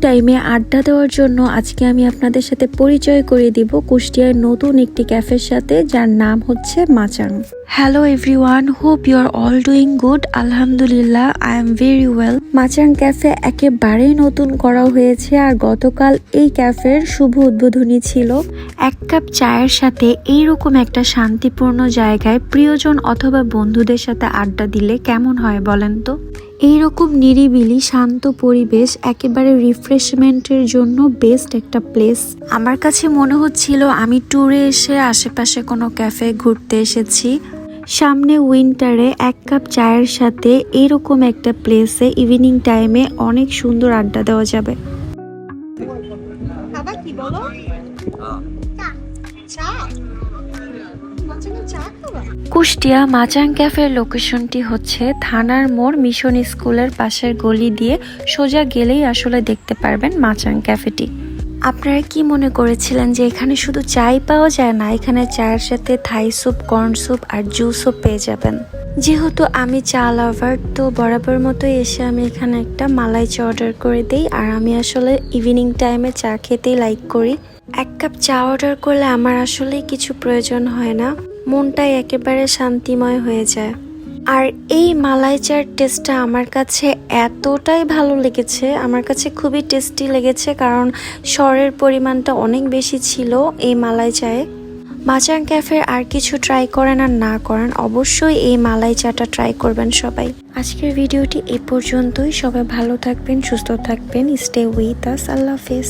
টাইমে আড্ডা দেওয়ার জন্য আজকে আমি আপনাদের সাথে পরিচয় করিয়ে দিব কুষ্টিয়ার নতুন একটি ক্যাফের সাথে, যার নাম হচ্ছে Machang. Hello everyone, hope you are all doing good. আলহামদুলিল্লাহ, I am very well. Machang cafe একেবারেই নতুন করা হয়েছে, আর গতকাল এই ক্যাফের শুভ উদ্বোধনী ছিল। এক কাপ চায়ের সাথে এইরকম একটা শান্তিপূর্ণ জায়গায় প্রিয়জন অথবা বন্ধুদের সাথে আড্ডা দিলে কেমন হয় বলেন তো? এইরকম নিরিবিলি শান্ত পরিবেশ একেবারে রিফ্রেশমেন্টের জন্য বেস্ট একটা প্লেস। আমার কাছে মনে হচ্ছিল আমি ট্যুরে এসে আশেপাশে কোনো ক্যাফে ঘুরতে এসেছি। সামনে উইন্টারে এক কাপ চায়ের সাথে এইরকম একটা প্লেসে ইভিনিং টাইমে অনেক সুন্দর আড্ডা দেওয়া যাবে। কুষ্টিয়া মাচাং ক্যাফের লোকেশনটি হচ্ছে থানার মোড় মিশন স্কুলের পাশের গলি দিয়ে সোজা গেলেই আসলে দেখতে পারবেন মাচাং ক্যাফেটি। আপনারা কি মনে করেছিলেন যে এখানে শুধু চাই পাওয়া যায়? না, এখানে চায়ের সাথে থাই স্যুপ, কর্ন স্যুপ আর জুসও পেয়ে যাবেন। যেহেতু আমি চা লাভার, তো বরাবর মতো এসে আমি এখানে একটা মালাই চা অর্ডার করে দিই। আর আমি আসলে ইভিনিং টাইমে চা খেতেই লাইক করি। এক কাপ চা অর্ডার করলে আমার আসলে কিছু প্রয়োজন হয় না, মনটাই একেবারে শান্তিময় হয়ে যায়। আর এই মালাই চার টেস্টটা আমার কাছে এতটাই ভালো লেগেছে, আমার কাছে খুবই টেস্টি লেগেছে, কারণ স্বরের পরিমাণটা অনেক বেশি ছিল এই মালাই চায়ে। মাচাং ক্যাফের আর কিছু ট্রাই করেন আর না করেন, অবশ্যই এই মালাই চাটা ট্রাই করবেন সবাই। আজকের ভিডিওটি এই পর্যন্তই। সবাই ভালো থাকবেন, সুস্থ থাকবেন। Stay with us. আল্লাহ হাফেজ।